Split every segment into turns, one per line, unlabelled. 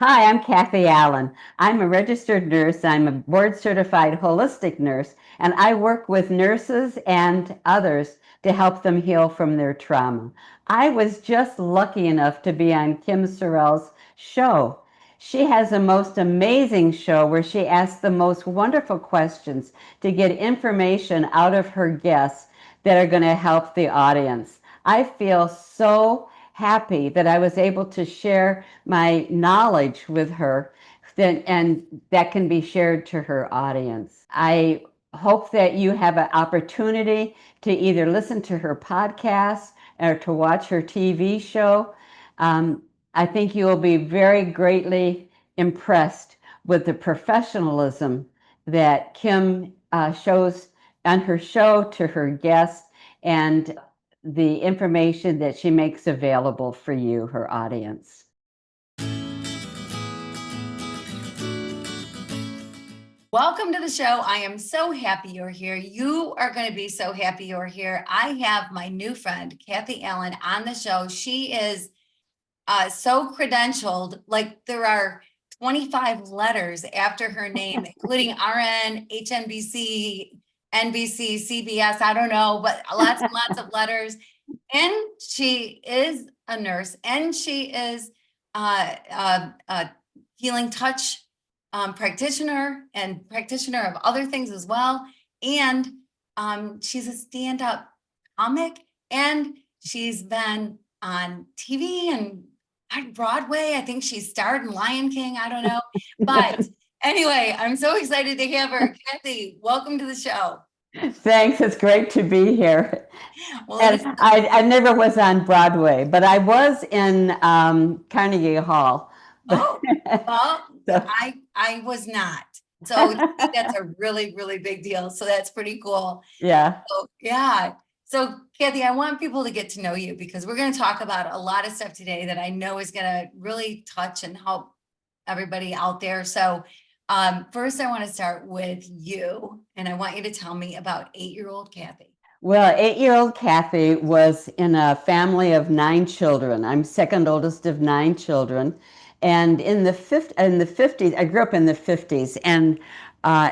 Hi, I'm Kathy Allan. I'm a registered nurse. I'm a board certified holistic nurse, and I work with nurses and others to help them heal from their trauma. I was just lucky enough to be on Kim Sorrelle's show. She has a most amazing show where she asks the most wonderful questions to get information out of her guests that are going to help the audience. I feel so happy that I was able to share my knowledge with her and that can be shared to her audience. I hope that you have an opportunity to either listen to her podcast or to watch her TV show. Um, I think you will be very greatly impressed with the professionalism that Kim shows on her show to her guests and the information that she makes available for you, her audience.
Welcome to the show. I am so happy you're here. You are going to be so happy you're here. I have my new friend, Kathy Allan, on the show. She is so credentialed, like there are 25 letters after her name, including RN, HNBC, NBC, CBS, I don't know, but lots and lots of letters. And she is a nurse, and she is a healing touch practitioner and practitioner of other things as well. And she's a stand-up comic, and she's been on TV and on Broadway. I think she starred in Lion King. I don't know. But anyway, I'm so excited to have her. Kathy, welcome to the show.
Thanks. It's great to be here.
Well, it
And
is.
I never was on Broadway, but I was in Carnegie Hall.
Oh, well,
So,
I was not. So that's a really, really big deal. So that's pretty cool.
yeah.
So, yeah. So Kathy, I want people to get to know you because we're going to talk about a lot of stuff today that I know is going to really touch and help everybody out there. So first I want to start with you, and I want you to tell me about 8-year-old Kathy.
Well, 8-year-old Kathy was in a family of 9 children. I'm second oldest of 9 children. And in the 50s, I grew up in the 50s. And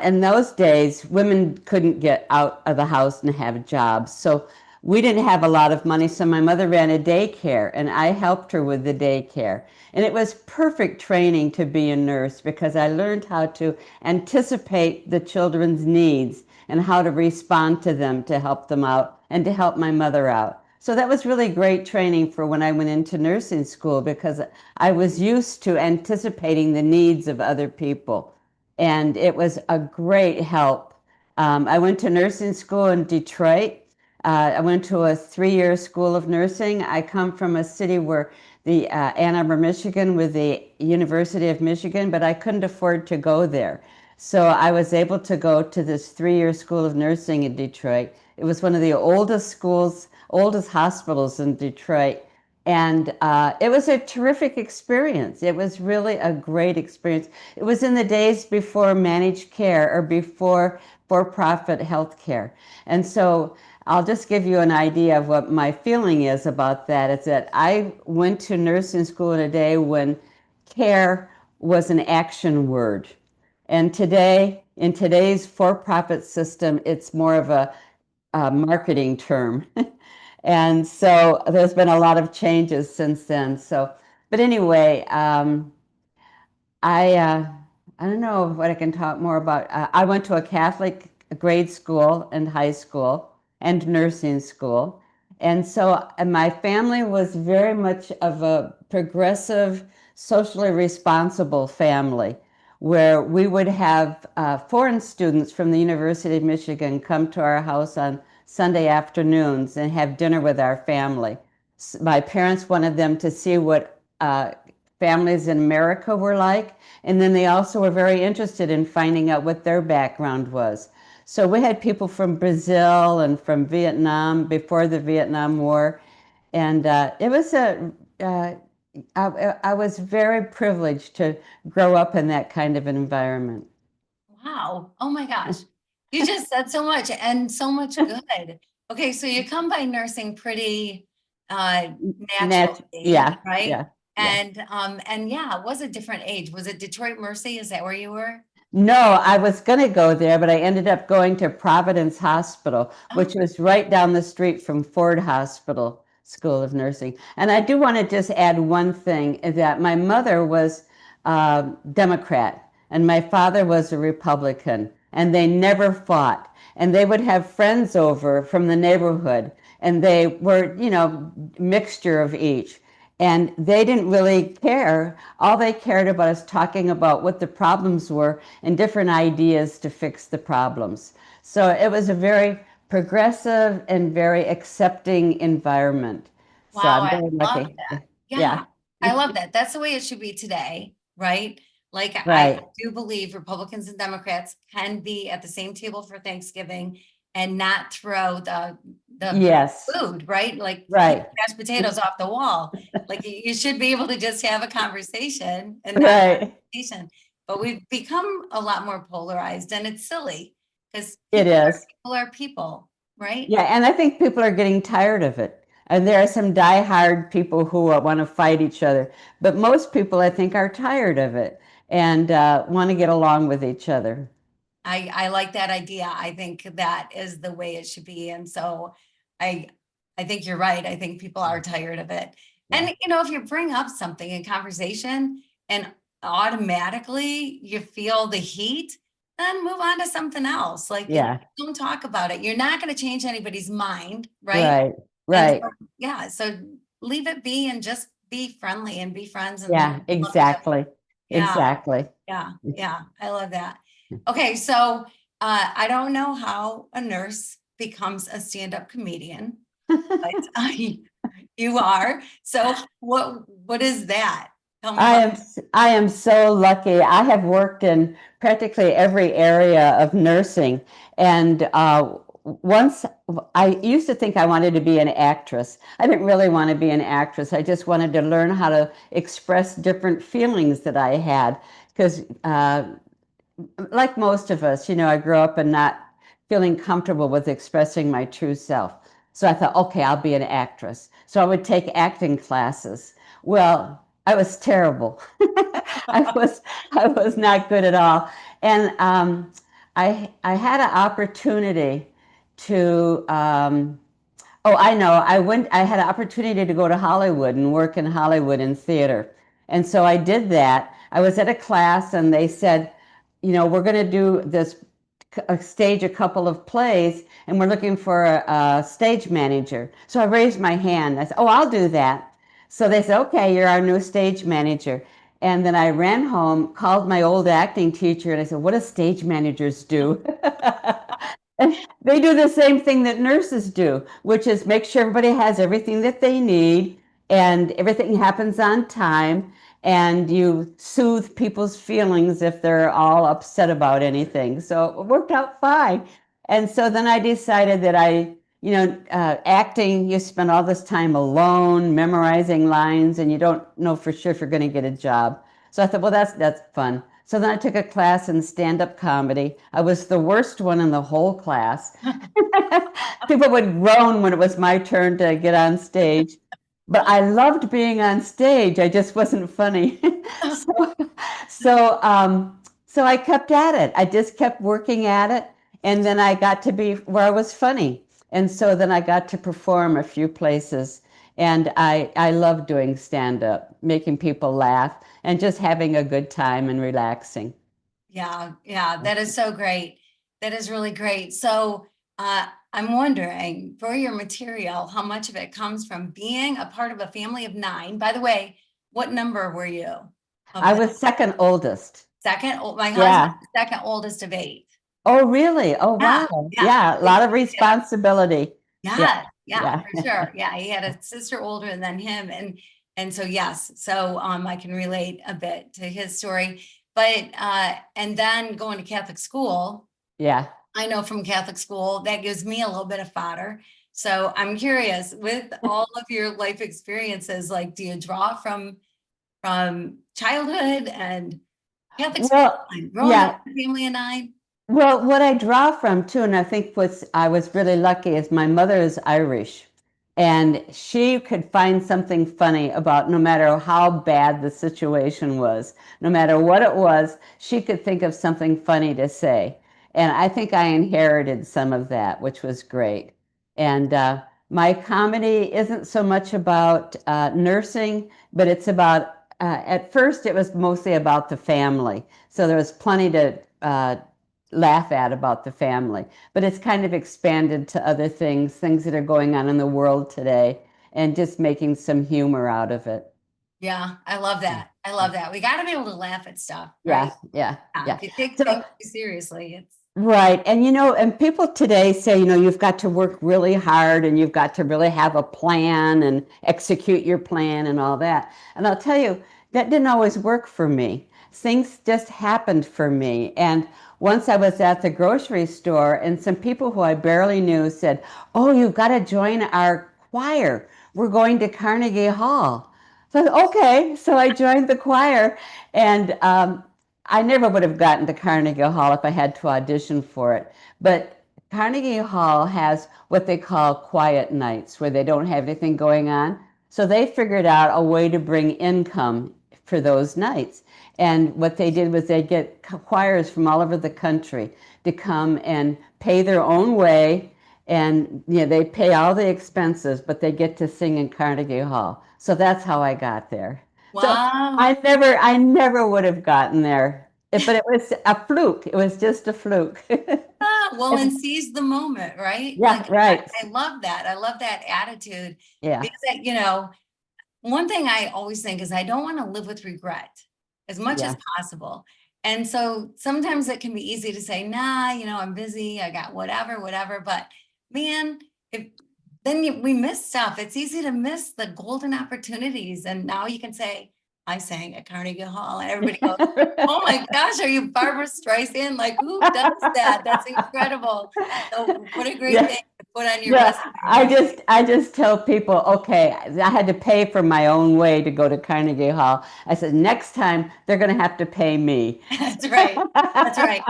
in those days, women couldn't get out of the house and have jobs. So we didn't have a lot of money. So my mother ran a daycare, and I helped her with the daycare. And it was perfect training to be a nurse because I learned how to anticipate the children's needs and how to respond to them to help them out and to help my mother out. So that was really great training for when I went into nursing school because I was used to anticipating the needs of other people. And it was a great help. I went to nursing school in Detroit. I went to a 3-year school of nursing. I come from a city where the Ann Arbor, Michigan, with the University of Michigan, but I couldn't afford to go there. So I was able to go to this 3-year school of nursing in Detroit. It was one of the oldest schools, oldest hospitals in Detroit. And it was a terrific experience. It was really a great experience. It was in the days before managed care or before for-profit health care. And so I'll just give you an idea of what my feeling is about that. It's that I went to nursing school in a day when care was an action word. And today, in today's for-profit system, it's more of a marketing term. And so there's been a lot of changes since then. So, but anyway, I uh, I don't know what I can talk more about. I went to a Catholic grade school and high school and nursing school, and so my family was very much of a progressive, socially responsible family, where we would have foreign students from the University of Michigan come to our house on Sunday afternoons and have dinner with our family. My parents wanted them to see what families in America were like. And then they also were very interested in finding out what their background was. So we had people from Brazil and from Vietnam before the Vietnam War. And it was I was very privileged to grow up in that kind of an environment.
Wow. Oh my gosh. You just said so much and so much good. Okay, so you come by nursing pretty naturally,
Yeah,
right?
yeah. Yeah.
And yeah, it was a different age. Was it Detroit Mercy? Is that where you were?
No, I was going to go there, but I ended up going to Providence Hospital,
Oh,
which was right down the street from Ford Hospital School of Nursing. And I do want to just add one thing is that my mother was Democrat and my father was a Republican, and they never fought. And they would have friends over from the neighborhood, and they were, mixture of each. And they didn't really care. All they cared about is talking about what the problems were and different ideas to fix the problems. So it was a very progressive and very accepting environment. So
wow,
I'm
I
very
love
lucky.
that. Yeah,
Yeah,
I love that. That's the way it should be today, right? Like I
right.
do believe Republicans and Democrats can be at the same table for Thanksgiving and not throw the
Yes,
food, right? Like keep
right,
mashed potatoes off the wall. Like you should be able to just have a conversation and not
right.
conversation. But we've become a lot more polarized and it's silly because
It is.
people are people, right?
Yeah, and I think people are getting tired of it. And there are some diehard people who want to fight each other. But most people, I think, are tired of it and want to get along with each other.
I like that idea. I think that is the way it should be. And so I I think you're right. I think people are tired of it.
Yeah,
And if you bring up something in conversation and automatically you feel the heat, then move on to something else. Like
yeah,
don't talk about it. You're not going to change anybody's mind, right?
right,
And
right.
so, yeah, so leave it be and just be friendly and be friends and
Yeah,
love each other.
exactly.
Yeah.
Exactly.
Yeah, yeah, I love that. Okay, so I don't know how a nurse becomes a stand-up comedian, but you are. So what is that? Tell me about.
I am so lucky. I have worked in practically every area of nursing, and once I used to think I wanted to be an actress. I didn't really want to be an actress. I just wanted to learn how to express different feelings that I had because like most of us, I grew up and not feeling comfortable with expressing my true self. So I thought, okay, I'll be an actress. So I would take acting classes. Well, I was terrible. I was I was not good at all. And I had an opportunity to oh, I know. I had an opportunity to go to Hollywood and work in Hollywood in theater. And so I did that. I was at a class and they said, we're going to do this stage a couple of plays and we're looking for a stage manager. So I raised my hand. I said, oh, I'll do that. So they said, okay, you're our new stage manager. And then I ran home, called my old acting teacher, and I said, what do stage managers do? And they do the same thing that nurses do, which is make sure everybody has everything that they need and everything happens on time and you soothe people's feelings if they're all upset about anything. So it worked out fine. And so then I decided that acting, you spend all this time alone, memorizing lines, and you don't know for sure if you're going to get a job. So I thought, well, that's fun. So then I took a class in stand-up comedy. I was the worst one in the whole class. People would groan when it was my turn to get on stage. But I loved being on stage. I just wasn't funny. so, so I kept at it. I just kept working at it. And then I got to be where I was funny. And so then I got to perform a few places. And I love doing stand up, making people laugh and just having a good time and relaxing.
Yeah, yeah, that is so great. That is really great. So I'm wondering for your material, how much of it comes from being a part of a family of nine? By the way, what number were you of
I
the
was second oldest.
second? My husband,
Yeah.
second oldest of eight.
Oh, really? Oh,
Yeah,
wow.
yeah.
Yeah. A lot of responsibility. Yeah.
Yeah, yeah,
Yeah.
for sure. Yeah, he had a sister older than him, and so yes, so I can relate a bit to his story. But and then going to Catholic school,
Yeah.
I know from Catholic school that gives me a little bit of fodder. So I'm curious, with all of your life experiences, like, do you draw from childhood and Catholic school
Well,
and growing up
yeah.
in a family of nine?
What I draw from too, and I think I was really lucky is my mother is Irish. And she could find something funny about no matter how bad the situation was, no matter what it was, she could think of something funny to say. And I think I inherited some of that, which was great. And my comedy isn't so much about nursing, but it's about, at first, it was mostly about the family. So there was plenty to laugh at about the family, but it's kind of expanded to other things, things that are going on in the world today, and just making some humor out of it.
Yeah, I love that. I love that. We got to be able to laugh at stuff, right?
Yeah, yeah,
Yeah,
yeah.
if you take
So,
things too seriously, it's
right. And and people today say, you've got to work really hard and you've got to really have a plan and execute your plan and all that. And I'll tell you, that didn't always work for me. Things just happened for me. And once I was at the grocery store and some people who I barely knew said, "Oh, you've got to join our choir. We're going to Carnegie Hall." So, okay. So I joined the choir and I never would have gotten to Carnegie Hall if I had to audition for it. But Carnegie Hall has what they call quiet nights where they don't have anything going on. So they figured out a way to bring income for those nights. And what they did was they get choirs from all over the country to come and pay their own way. And they pay all the expenses, but they get to sing in Carnegie Hall. So that's how I got there. So
wow.
I never would have gotten there. But it was a fluke. It was just a fluke.
Well, and seize the moment, right?
Yeah,
Like
right.
I love that. I love that attitude
Yeah,
because one thing I always think is I don't want to live with regret as much as
yeah.
possible. And so sometimes it can be easy to say, nah, I'm busy, I got whatever, whatever. But man, if we miss stuff. It's easy to miss the golden opportunities. And now you can say, I sang at Carnegie Hall, and everybody goes, oh my gosh, are you Barbara Streisand? Like, who does that? That's incredible. So what a great
Yeah.
thing to put on your
Yeah,
resume,
I
right?
just I just tell people, okay, I had to pay for my own way to go to Carnegie Hall. I said, next time they're going to have to pay me.
That's right. That's right.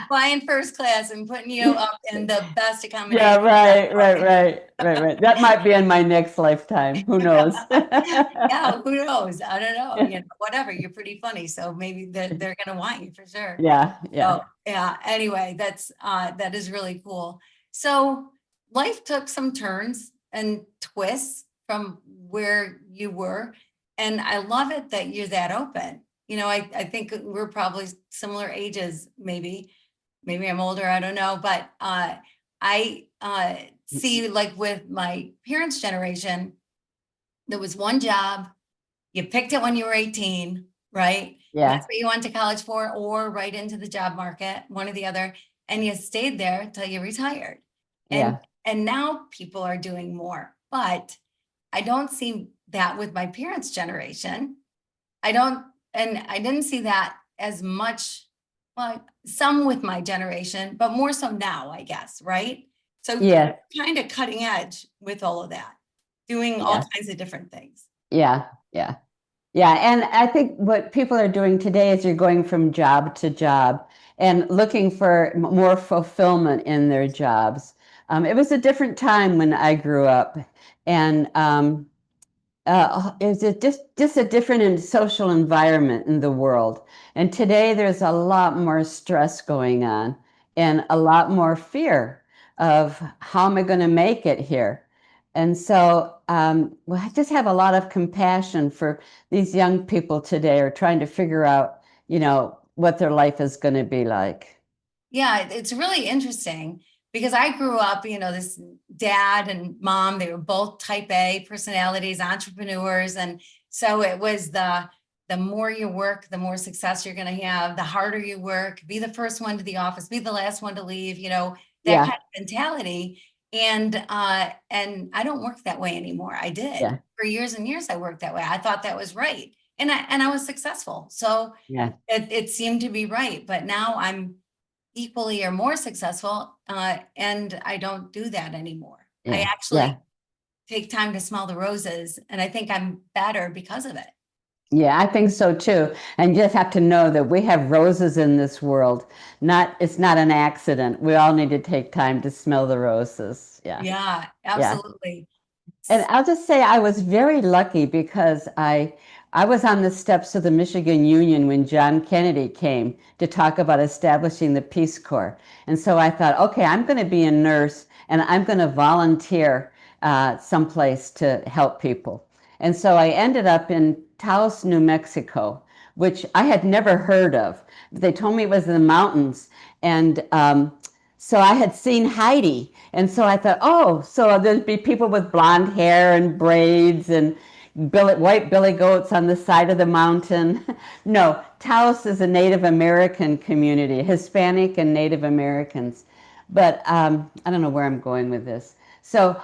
Flying first class and putting you up in the best
Yeah,
accommodation on
right,
the
right,
market.
right, right, right. That might be in my next lifetime. Who knows?
Yeah, who knows? I don't know. Whatever. You're pretty funny, so maybe they're gonna want you for sure.
Yeah, yeah,
So yeah. Anyway, that is really cool. So life took some turns and twists from where you were, and I love it that you're that open. I think we're probably similar ages, maybe. Maybe I'm older. I don't know, but I see like with my parents' generation, there was one job. You picked it when you were 18, right? And that's
yeah,
what you went to college for, or right into the job market, one or the other. And you stayed there till you retired. And
yeah,
and now people are doing more. But I don't see that with my parents' generation. I don't, and I didn't see that as much, well, some with my generation, but more so now, I guess, right? So
yeah,
kind of cutting edge with all of that, doing all
yeah,
kinds of different things.
yeah, yeah. Yeah, and I think what people are doing today is you're going from job to job and looking for more fulfillment in their jobs. It was a different time when I grew up, and it's just a different social environment in the world. And today there's a lot more stress going on and a lot more fear of how am I going to make it here. And so well, I just have a lot of compassion for these young people today are trying to figure out, what their life is going to be like.
Yeah, it's really interesting because I grew up, this dad and mom, they were both type A personalities, entrepreneurs. And so it was the more you work, the more success you're going to have, the harder you work, be the first one to the office, be the last one to leave, that kind
Yeah,
of mentality. And I don't work that way anymore. I did
yeah,
for years and years. I worked that way. I thought that was right. And I was successful. So
yeah,
it seemed to be right. But now I'm equally or more successful. And I don't do that anymore. I
yeah,
actually
yeah.
take time to smell the roses, and I think I'm better because of it.
Yeah, I think so too. And you just have to know that we have roses in this world. It's not an accident. We all need to take time to smell the roses. Yeah.
Yeah,
Yeah.
absolutely.
And I'll just say I was very lucky because I was on the steps of the Michigan Union when John Kennedy came to talk about establishing the Peace Corps. And so I thought, okay, I'm going to be a nurse and I'm going to volunteer someplace to help people. And so I ended up in Taos, New Mexico, which I had never heard of. They told me it was in the mountains. And so I had seen Heidi. And so I thought, oh, so there'd be people with blonde hair and braids and white billy goats on the side of the mountain. No, Taos is a Native American community, Hispanic and Native Americans. But I don't know where I'm going with this. So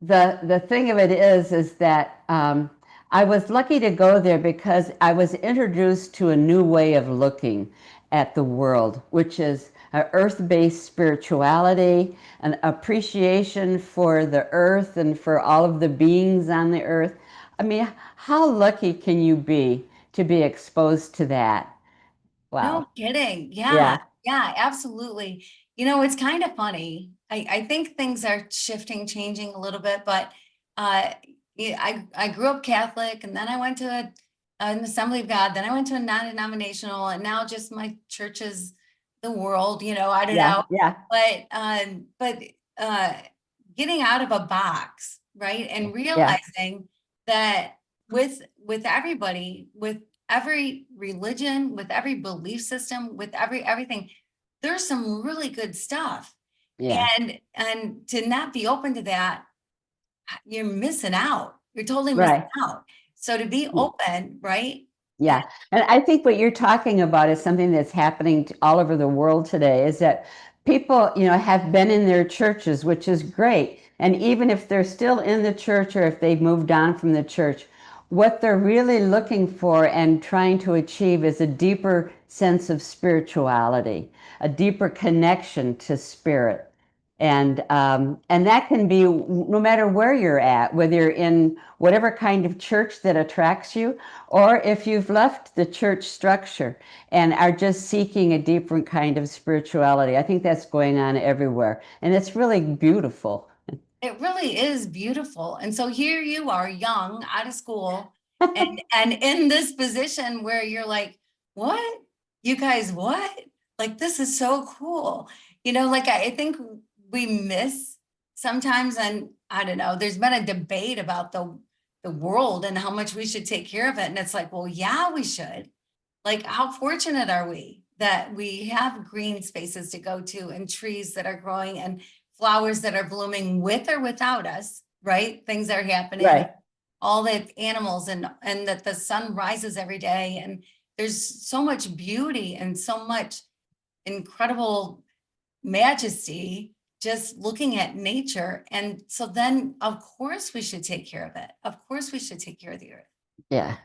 the thing of it is that I was lucky to go there because I was introduced to a new way of looking at the world, which is earth-based spirituality, an appreciation for the earth and for all of the beings on the earth. I mean, how lucky can you be to be exposed to that?
No
Wow.
kidding.
Yeah.
Yeah. Yeah, absolutely. You know, it's kind of funny. I think things are shifting, changing a little bit, but yeah, I grew up Catholic and then I went to an Assembly of God, then I went to a non-denominational, and now just my church is the world, I don't
Yeah.
know.
Yeah.
But uh getting out of a box, right? And
Yeah.
realizing that with everybody, with every religion, with every belief system, with everything, there's some really good stuff.
Yeah.
And to not be open to that, you're missing out. You're totally missing
Right.
out. So to be open, right? And
Yeah. And I think what you're talking about is something that's happening all over the world today is that people, have been in their churches, which is great. And even if they're still in the church or if they've moved on from the church, what they're really looking for and trying to achieve is a deeper sense of spirituality, a deeper connection to spirit. And that can be no matter where you're at, whether you're in whatever kind of church that attracts you, or if you've left the church structure and are just seeking a different kind of spirituality. I think that's going on everywhere. And it's really beautiful.
it really is beautiful. And so here you are, young, out of school, and in this position where you're like, what? You guys, what? Like, this is so cool. Like I think we miss sometimes, and I don't know, there's been a debate about the world and how much we should take care of it. And it's like, well, yeah, we should. Like, how fortunate are we that we have green spaces to go to and trees that are growing and flowers that are blooming with or without us, right? Things are happening,
Right.
all the animals, and that the sun rises every day. And there's so much beauty and so much incredible majesty just looking at nature. And so then, of course, we should take care of it. Of course, we should take care of the earth.
Yeah.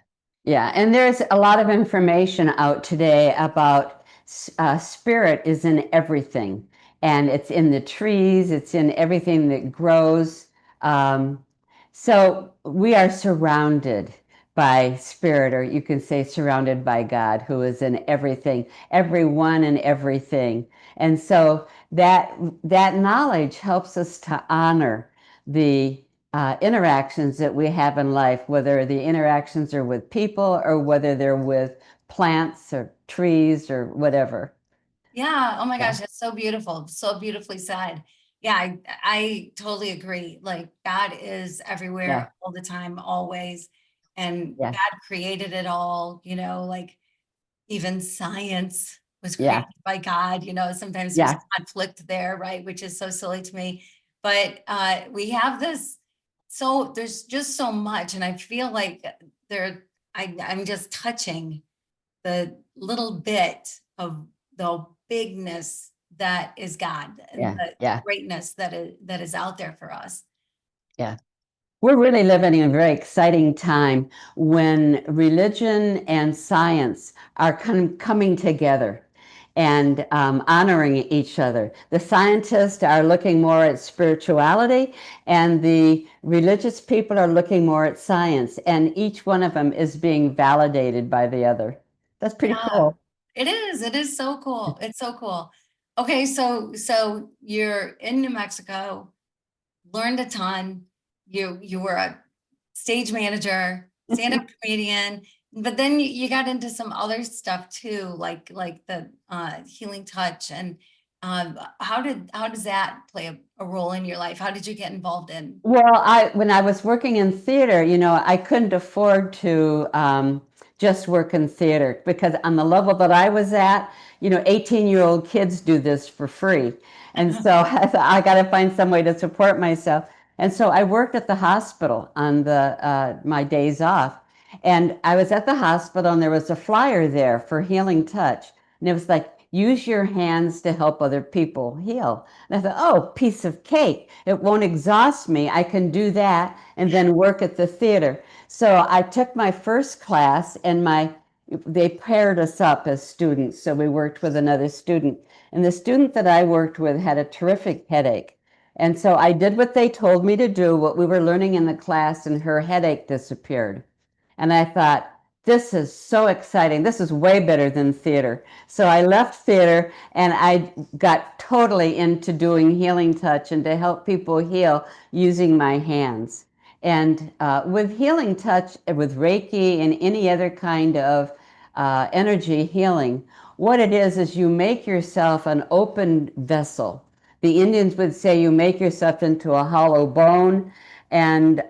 Yeah. And there's a lot of information out today about spirit is in everything. And it's in the trees, it's in everything that grows. Um, so we are surrounded by spirit, or you can say surrounded by God, who is in everything, everyone and everything. And so that knowledge helps us to honor the interactions that we have in life, whether the interactions are with people or whether they're with plants or trees or whatever.
Yeah. Oh my
Yeah,
gosh, that's so beautiful. So beautifully said. Yeah, I totally agree. Like, God is
yeah,
everywhere all the time, always. And
yeah,
God created it all, like even science was
yeah,
created by God. Sometimes there's
yeah,
conflict there, right? Which is so silly to me. But we have this, so there's just so much. And I feel like I'm just touching the little bit of the bigness that is God, and
yeah,
the
yeah,
greatness that is out there for us.
yeah. We're really living in a very exciting time when religion and science are coming together and honoring each other. The scientists are looking more at spirituality, and the religious people are looking more at science, and each one of them is being validated by the other. That's pretty
Yeah,
cool.
it is. It is so cool. It's so cool. Okay, so you're in New Mexico, learned a ton. you were a stage manager, stand-up comedian, but then you got into some other stuff too, like the healing touch. And how does that play a role in your life? How did you get involved in?
Well, when I was working in theater, I couldn't afford to just work in theater because on the level that I was at, 18-year-old kids do this for free. And so I thought I got to find some way to support myself. And so I worked at the hospital on the my days off. And I was at the hospital and there was a flyer there for Healing Touch. And it was like, use your hands to help other people heal. And I thought, oh, piece of cake. It won't exhaust me. I can do that and then work at the theater. So I took my first class and they paired us up as students. So we worked with another student. And the student that I worked with had a terrific headache. And so I did what they told me to do, what we were learning in the class, and her headache disappeared. And I thought, this is so exciting. This is way better than theater. So I left theater and I got totally into doing healing touch and to help people heal using my hands. And with healing touch, with Reiki and any other kind of energy healing, what it is you make yourself an open vessel. The Indians would say you make yourself into a hollow bone. And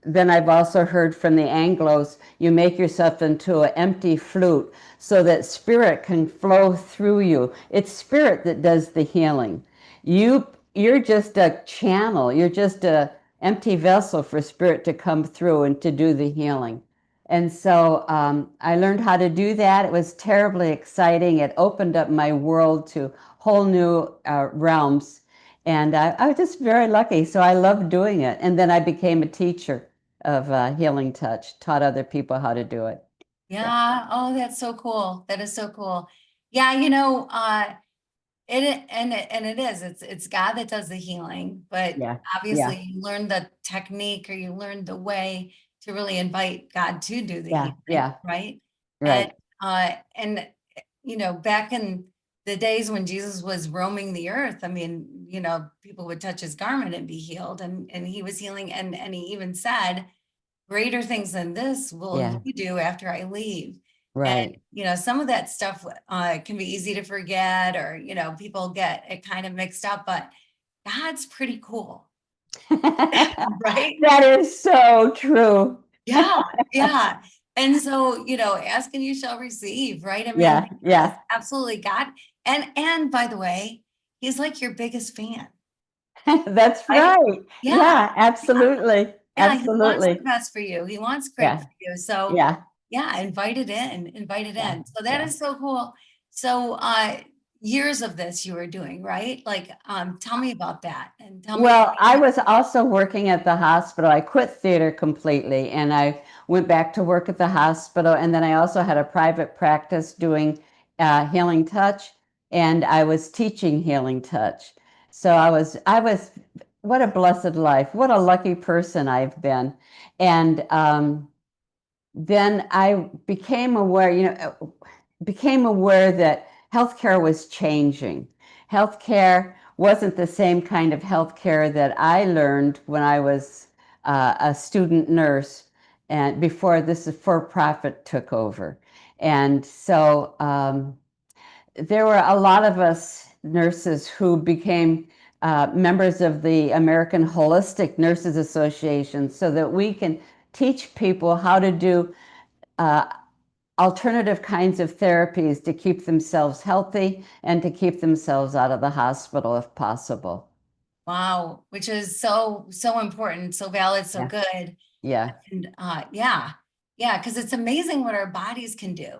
then I've also heard from the Anglos, you make yourself into an empty flute so that spirit can flow through you. It's spirit that does the healing. You're just a channel. You're just a empty vessel for spirit to come through and to do the healing. And so I learned how to do that. It was terribly exciting. It opened up my world to whole new realms. And I was just very lucky. So I loved doing it. And then I became a teacher of healing touch, taught other people how to do it.
Yeah. Oh, that's so cool. That is so cool. Yeah, it is. It's God that does the healing, but
Yeah,
obviously
yeah,
you learn the technique or you learn the way to really invite God to do the
yeah,
healing,
yeah,
right? And
right.
back in the days when Jesus was roaming the earth, I mean, people would touch his garment and be healed, and he was healing, and he even said, greater things than this will
Yeah,
you do after I leave. And,
right.
some of that stuff can be easy to forget, or, people get it kind of mixed up, but God's pretty cool, right?
That is so true.
Yeah, yeah. And so, ask and you shall receive, right? I mean,
Yeah, yeah.
absolutely God. And by the way, he's like your biggest fan,
That's
right?
right.
Yeah,
Yeah,
yeah.
absolutely.
Yeah, he wants the
Absolutely.
best for you. He wants great
Yeah,
for you. So
yeah,
yeah, invite it in, invite it
yeah,
in. So that
yeah.
is so cool. So years of this you were doing, right? Like tell me about that and tell me.
Well, I was also working at the hospital. I quit theater completely and I went back to work at the hospital. And then I also had a private practice doing healing touch, and I was teaching healing touch. So what a blessed life. What a lucky person I've been. And then I became aware that healthcare was changing. Healthcare wasn't the same kind of healthcare that I learned when I was a student nurse and before this for-profit took over. And so there were a lot of us nurses who became members of the American Holistic Nurses Association so that we can teach people how to do uh, alternative kinds of therapies to keep themselves healthy and to keep themselves out of the hospital if possible.
Wow, which is so so important, so valid, so
Yeah,
good.
yeah,
And yeah, yeah, because it's amazing what our bodies can do,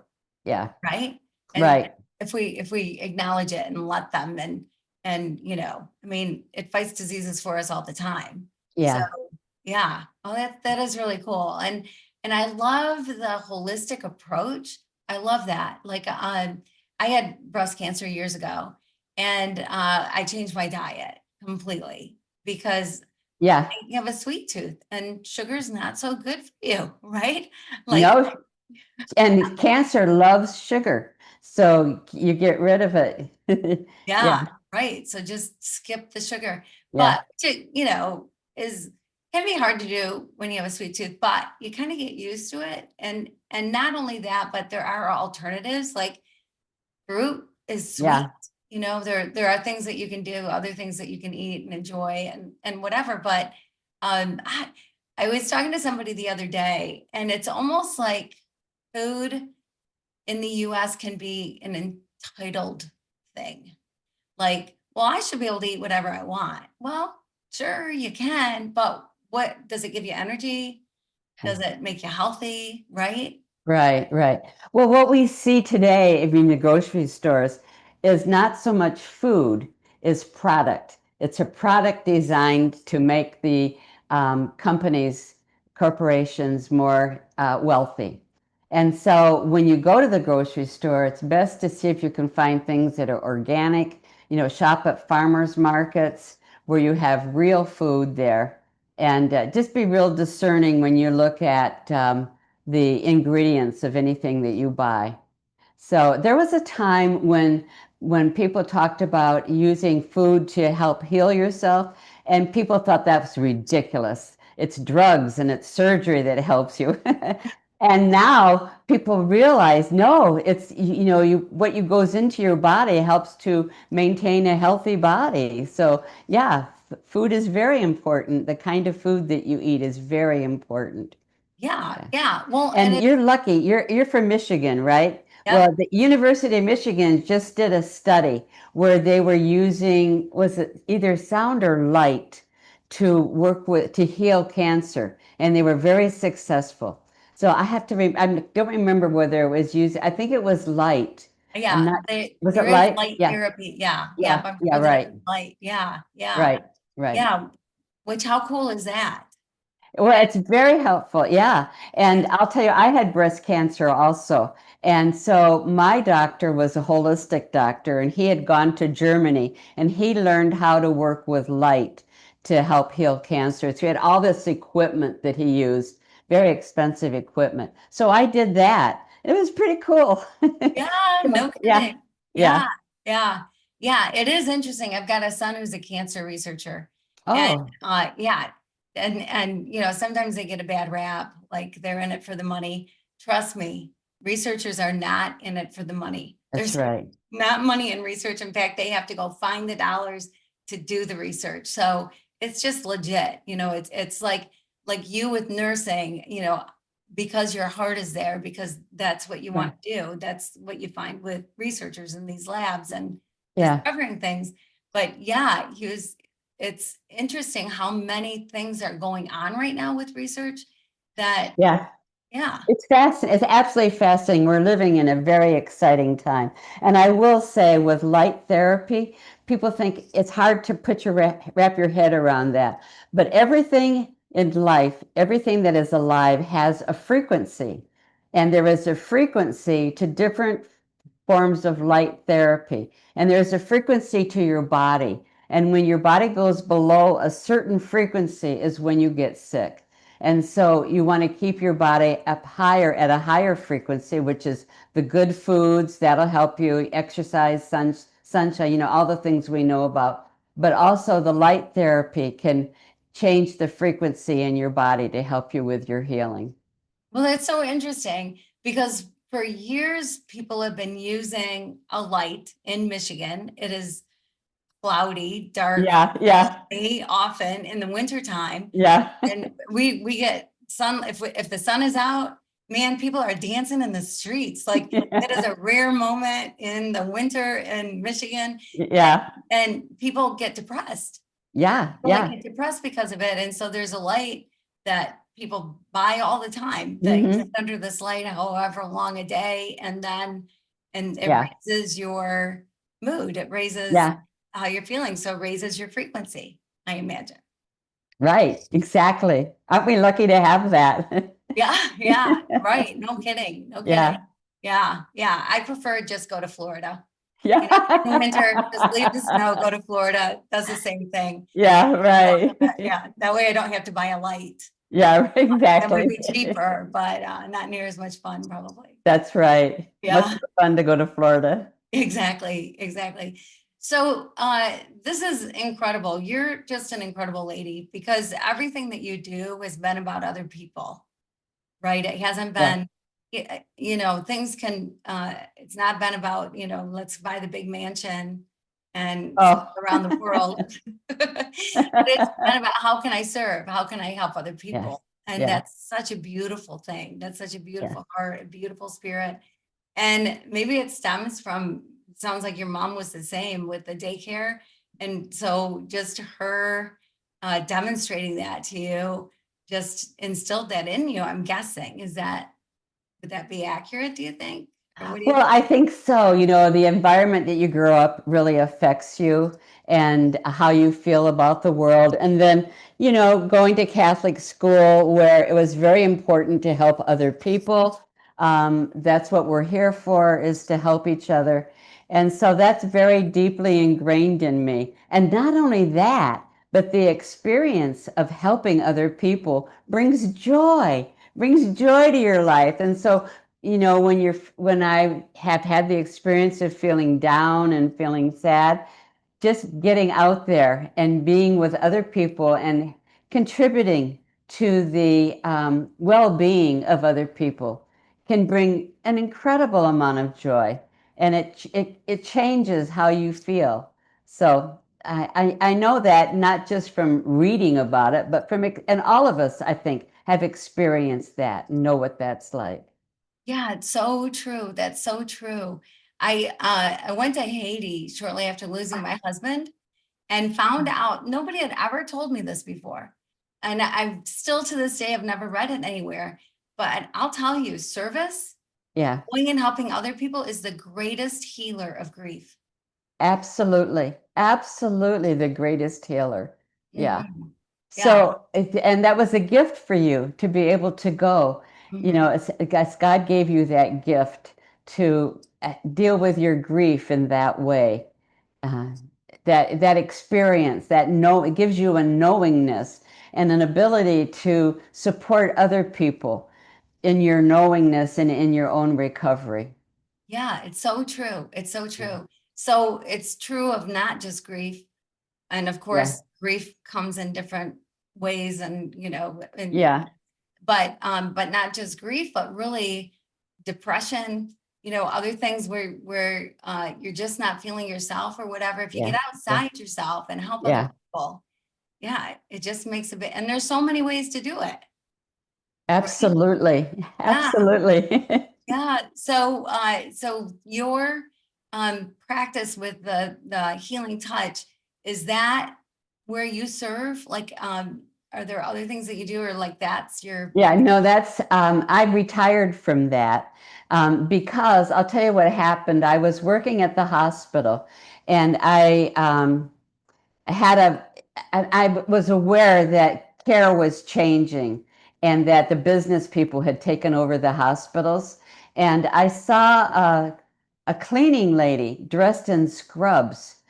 yeah,
right? And
right.
if we acknowledge it and let them, and I mean, it fights diseases for us all the time. So
Yeah,
yeah, oh, that is really cool. And I love the holistic approach. I love that. Like I had breast cancer years ago, and I changed my diet completely because
yeah.
you have a sweet tooth and sugar's not so good for you, right? Like,
No, and cancer loves sugar, so you get rid of it. Yeah,
yeah, right. So just skip the sugar.
yeah,
But, is can be hard to do when you have a sweet tooth, but you kind of get used to it. And not only that, but there are alternatives, like fruit is sweet.
Yeah.
There are things that you can do, other things that you can eat and enjoy and whatever. But I was talking to somebody the other day, and it's almost like food in the US can be an entitled thing. Like, well, I should be able to eat whatever I want. Well, sure you can, but what does it give you energy? Does it make you healthy? Right?
Right, right. Well, what we see today in the grocery stores is not so much food, is product. It's a product designed to make the companies, corporations more wealthy. And so when you go to the grocery store, it's best to see if you can find things that are organic, shop at farmers markets where you have real food there. And just be real discerning when you look at the ingredients of anything that you buy. So there was a time when people talked about using food to help heal yourself, and people thought that was ridiculous. It's drugs and it's surgery that helps you. And now people realize, no, it's what you goes into your body helps to maintain a healthy body. So yeah, food is very important. The kind of food that you eat is very important.
Yeah. Yeah. Well, and
And you're lucky. You're from Michigan, right?
yep.
Well, the University of Michigan just did a study where they were using, was it either sound or light to work with to heal cancer, and they were very successful. So I have to I don't remember whether it was used. I think it was light. I'm
Yeah.
not. Was
There
it
is
light?
light
Yeah,
therapy. Yeah. Yeah.
yeah,
I'm
yeah.
sure that
Right,
it's light. Yeah. Yeah.
right, right.
Yeah. Which, how cool is that?
Well,
And
it's very helpful. Yeah. And I'll tell you, I had breast cancer also. And so my doctor was a holistic doctor, and he had gone to Germany and he learned how to work with light to help heal cancer. So he had all this equipment that he used, very expensive equipment. So I did that. It was pretty cool.
yeah, no
Yeah.
kidding. Yeah.
Yeah.
Yeah. Yeah. It is interesting. I've got a son who's a cancer researcher. And
Oh,
yeah. And sometimes they get a bad rap, like they're in it for the money. Trust me, researchers are not in it for the money.
that's
There's
right.
not money in research. In fact, they have to go find the dollars to do the research. So it's just legit. It's like you with nursing, because your heart is there, because that's what you
Right.
want to do. That's what you find with researchers in these labs and
Yeah.
discovering things. But yeah, it's interesting how many things are going on right now with research that,
Yeah.
yeah,
It's fascinating. It's absolutely fascinating. We're living in a very exciting time. And I will say with light therapy, people think it's hard to put wrap your head around that. But everything in life, everything that is alive has a frequency. And there is a frequency to different forms of light therapy. And there's a frequency to your body. And when your body goes below a certain frequency is when you get sick. And so you want to keep your body up higher at a higher frequency, which is the good foods that'll help you exercise, sunshine, all the things we know about. But also the light therapy can change the frequency in your body to help you with your healing.
well, that's so interesting because for years people have been using a light in Michigan. It is cloudy, dark,
Yeah, yeah,
often in the wintertime.
yeah.
And we get sun. If the sun is out, man, people are dancing in the streets. Like that is a rare moment in the winter in Michigan. And,
Yeah,
and people get depressed.
yeah,
People that
yeah.
get depressed because of it. And so there's a light that people buy all the time that you sit
Hmm.
under this light however long a day, and it
Yeah,
raises your mood. It raises
yeah.
how you're feeling. So it raises your frequency, I imagine.
Right, exactly. Aren't we lucky to have that?
Yeah, yeah, right. No kidding. No kidding.
Yeah,
Yeah, yeah. I prefer just go to Florida. In the
yeah.
winter, just leave the snow, go to Florida, does the same thing.
Yeah, right.
Yeah, that way I don't have to buy a light.
Yeah,
That would
exactly.
be cheaper, but not near as much fun probably.
That's right. Much
Yeah,
more fun to go to Florida.
exactly, exactly. So this is incredible. You're just an incredible lady because everything that you do has been about other people, right? It hasn't
Yeah.
been, things can, it's not been about, let's buy the big mansion and fly
Oh.
around the world. But it's been about how can I serve? How can I help other
Yes.
people? And
Yeah.
that's such a beautiful thing. That's such a
Yeah.
beautiful heart, a beautiful spirit. And maybe it stems from, sounds like your mom was the same with the daycare. And so just her demonstrating that to you just instilled that in you, I'm guessing. Would that be accurate, do you think? Or what do you
Well,
think?
I think so. The environment that you grow up really affects you and how you feel about the world. And then, going to Catholic school where it was very important to help other people. That's what we're here for, is to help each other. And so that's very deeply ingrained in me. And not only that, but the experience of helping other people brings joy to your life. And so when I have had the experience of feeling down and feeling sad, just getting out there and being with other people and contributing to the well-being of other people can bring an incredible amount of joy, and it changes how you feel. So I know that not just from reading about it, but and all of us, I think, have experienced that and know what that's like.
Yeah, it's so true. That's so true. I went to Haiti shortly after losing my husband and found out nobody had ever told me this before. And I still to this day have never read it anywhere. But I'll tell you, service,
Yeah.
going and helping other people is the greatest healer of grief.
Absolutely. Absolutely the greatest healer. Yeah.
Mhm. Yeah.
So, and that was a gift for you to be able to go.
Mhm.
As God gave you that gift to deal with your grief in that way. Uh, that experience, it gives you a knowingness and an ability to support other people in your knowingness and in your own recovery.
Yeah, it's so true. It's so
Yeah.
true. So it's true of not just grief. And of
Yeah.
course, grief comes in different ways and,
Yeah.
but not just grief, but really depression, other things where you're just not feeling yourself or whatever. If you
Yeah.
get
Yeah.
outside yourself and help other
Yeah.
people, yeah, it just makes a bit, and there's so many ways to do it, right?
Absolutely.
Yeah.
Absolutely.
Yeah. So your practice with the healing touch, is that where you serve? Like, are there other things that you do, or like that's your
Yeah, no, I retired from that because I'll tell you what happened. I was working at the hospital and had I was aware that care was changing and that the business people had taken over the hospitals. And I saw a cleaning lady dressed in scrubs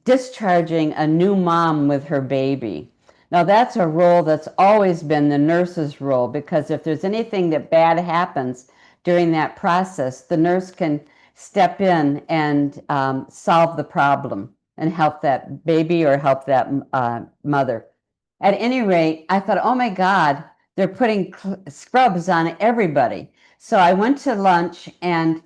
discharging a new mom with her baby. Now, that's a role that's always been the nurse's role, because if there's anything that bad happens during that process, the nurse can step in and solve the problem and help that baby or help that mother. At any rate, I thought, oh my God, they're putting scrubs on everybody. So I went to lunch, and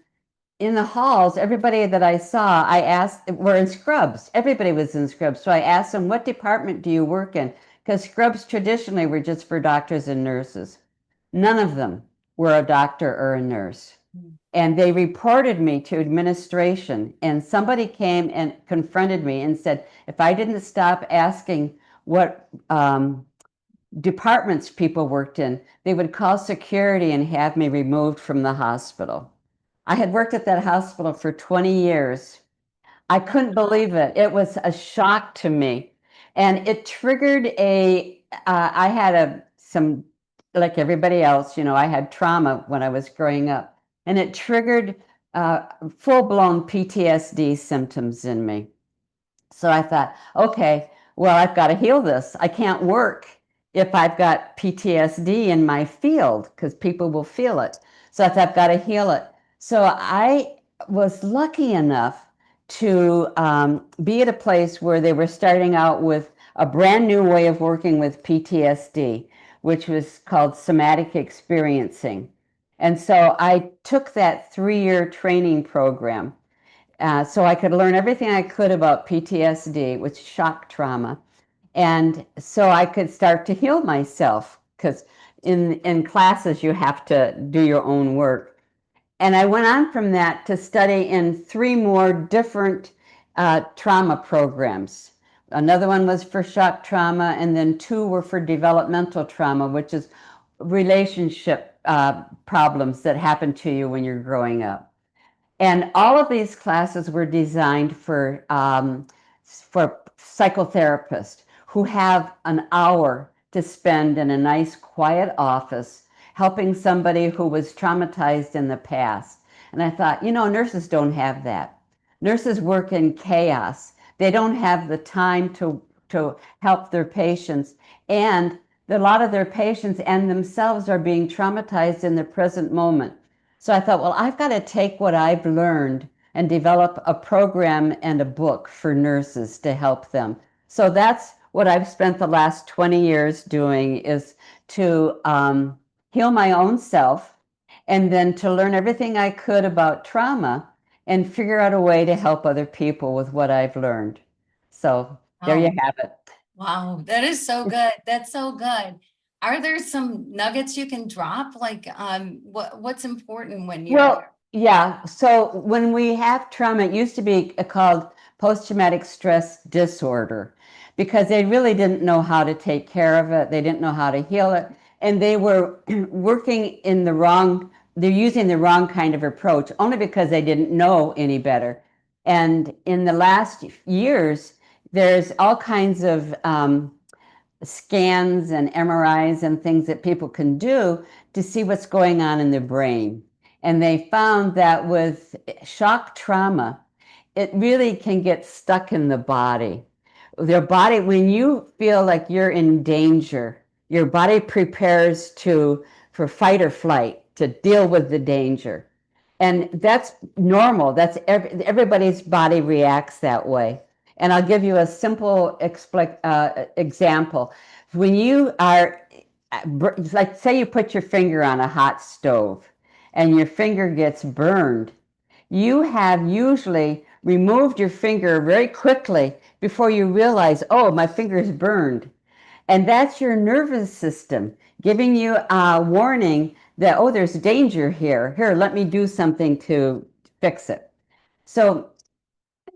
in the halls, everybody that I saw, I asked, were in scrubs. Everybody was in scrubs. So I asked them, what department do you work in? Because scrubs traditionally were just for doctors and nurses. None of them were a doctor or a nurse. And they reported me to administration. And somebody came and confronted me and said, if I didn't stop asking what departments people worked in, they would call security and have me removed from the hospital. I had worked at that hospital for 20 years. I couldn't believe it. It was a shock to me. And it triggered I had like everybody else, I had trauma when I was growing up. And it triggered full-blown PTSD symptoms in me. So I thought, okay, well, I've got to heal this. I can't work if I've got PTSD in my field because people will feel it. So I thought, I've got to heal it. So I was lucky enough to be at a place where they were starting out with a brand new way of working with PTSD, which was called Somatic Experiencing. And so I took that 3-year training program so I could learn everything I could about PTSD, which is shock trauma, and so I could start to heal myself because in classes you have to do your own work. And I went on from that to study in 3 more different trauma programs. Another one was for shock trauma, and then 2 were for developmental trauma, which is relationship problems that happen to you when you're growing up. And all of these classes were designed for psychotherapists who have an hour to spend in a nice quiet office helping somebody who was traumatized in the past. And I thought, nurses don't have that. Nurses work in chaos. They don't have the time to help their patients. And a lot of their patients and themselves are being traumatized in the present moment. So I thought, well, I've got to take what I've learned and develop a program and a book for nurses to help them. So that's what I've spent the last 20 years doing, is to heal my own self and then to learn everything I could about trauma and figure out a way to help other people with what I've learned. So there you
Oh,
have it.
wow. That is so good. That's so good. Are there some nuggets you can drop? Like, what's important when you're,
Well, yeah. So when we have trauma, it used to be called post-traumatic stress disorder because they really didn't know how to take care of it. They didn't know how to heal it. And they were working in the wrong, they're using the wrong kind of approach only because they didn't know any better. And in the last years, there's all kinds of scans and MRIs and things that people can do to see what's going on in the brain. And they found that with shock trauma, it really can get stuck in the body. Their body, when you feel like you're in danger, your body prepares for fight or flight to deal with the danger. And that's normal. That's everybody's body reacts that way. And I'll give you a simple example. When you are, like, say you put your finger on a hot stove and your finger gets burned, you have usually removed your finger very quickly before you realize, oh, my finger is burned. And that's your nervous system giving you a warning that, oh, there's danger here. Here, let me do something to fix it. So,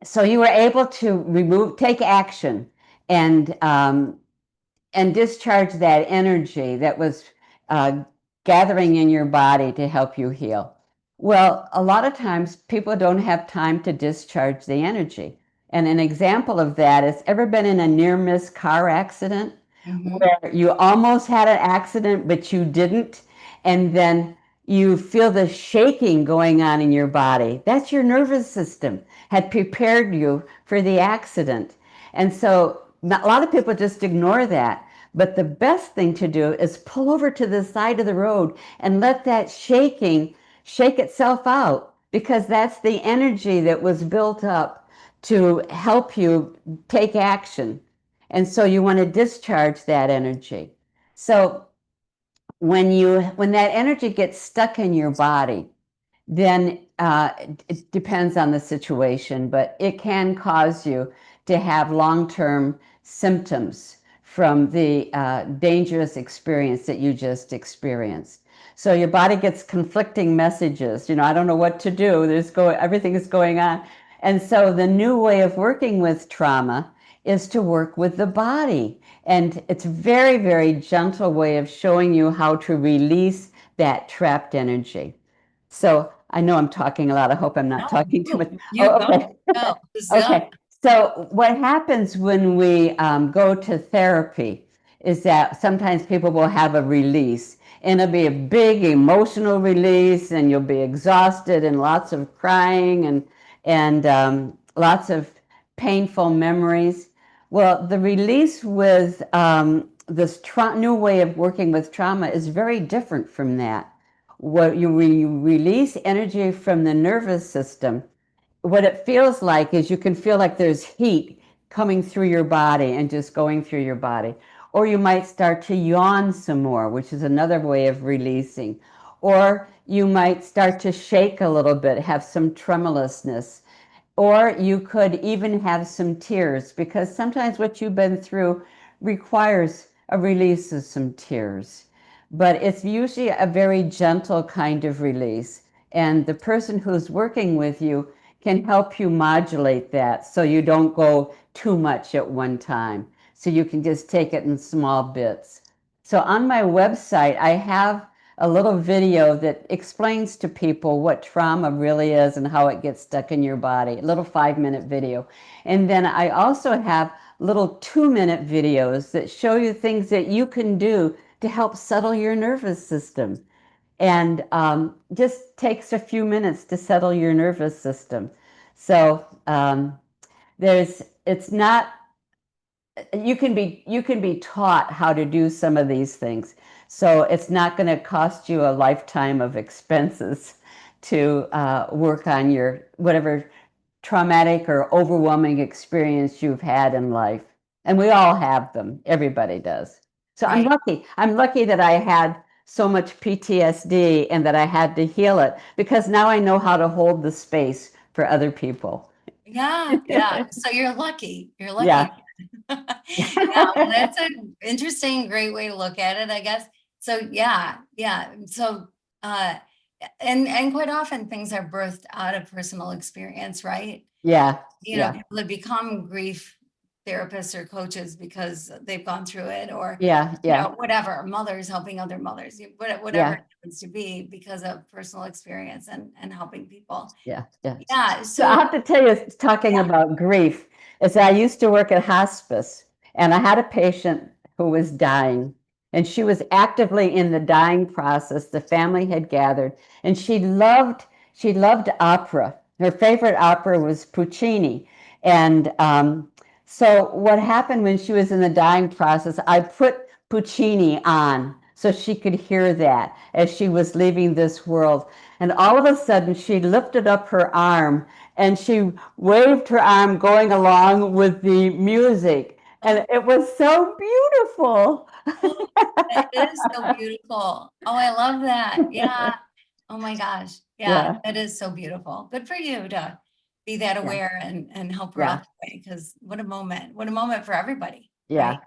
so you were able to take action and and discharge that energy that was uh, gathering in your body to help you heal. Well, a lot of times people don't have time to discharge the energy. And an example of that is, ever been in a near miss car accident
Mhm.
where you almost had an accident, but you didn't? And then you feel the shaking going on in your body. That's your nervous system had prepared you for the accident. And so a lot of people just ignore that. But the best thing to do is pull over to the side of the road and let that shaking shake itself out, because that's the energy that was built up to help you take action. And so you want to discharge that energy. So when that energy gets stuck in your body, then it depends on the situation, but it can cause you to have long-term symptoms from the dangerous experience that you just experienced. So your body gets conflicting messages. I don't know what to do. Everything is going on. And so the new way of working with trauma is to work with the body. And it's a very, very gentle way of showing you how to release that trapped energy. So I know I'm talking a lot. I hope I'm not
No,
talking too much.
you
Oh,
go,
okay.
go. Just go.
Okay. So what happens when we go to therapy is that sometimes people will have a release, and it'll be a big emotional release, and you'll be exhausted and lots of crying and lots of painful memories. Well, the release with this new way of working with trauma is very different from that. What you release energy from the nervous system what it feels like is you can feel like there's heat coming through your body and just going through your body. Or you might start to yawn some more, which is another way of releasing. Or you might start to shake a little bit, have some tremulousness. Or you could even have some tears, because sometimes what you've been through requires a release of some tears. But it's usually a very gentle kind of release. And the person who's working with you can help you modulate that so you don't go too much at one time. So you can just take it in small bits. So on my website, I have a little video that explains to people what trauma really is and how it gets stuck in your body, a little 5-minute video. And then I also have little 2-minute videos that show you things that you can do to help settle your nervous system. And just takes a few minutes to settle your nervous system. So it's not, you can be taught how to do some of these things. So it's not going to cost you a lifetime of expenses to work on your whatever traumatic or overwhelming experience you've had in life. And we all have them. Everybody does. So I'm
Right.
lucky. I'm lucky that I had so much PTSD and that I had to heal it, because now I know how to hold the space for other people.
Yeah, yeah. So you're lucky. You're lucky.
Yeah.
Yeah, well, that's an interesting, great way to look at it, I guess. So yeah, yeah. So and quite often things are birthed out of personal experience, right?
Yeah.
You know,
Yeah.
people that become grief therapists or coaches because they've gone through it, or
Yeah.
you
Yeah.
know, whatever, mothers helping other mothers, whatever it
Yeah.
happens to be, because of personal experience and helping people.
Yeah. Yeah.
Yeah.
So I
So
have to tell you, talking
yeah.
about grief, is I used to work at hospice, and I had a patient who was dying, and she was actively in the dying process. The family had gathered, and she loved opera. Her favorite opera was Puccini, and so what happened when she was in the dying process? I put Puccini on so she could hear that as she was leaving this world. And all of a sudden, she lifted up her arm and she waved her arm going along with the music. And
Oh,
it was so beautiful.
oh, that is so beautiful. Oh, I love that. Yeah. Oh my gosh. Yeah,
Yeah,
that is so beautiful. Good for you to be that
yeah,
aware and help her out
yeah,
that way, because what a moment. What a moment for everybody, right?
yeah,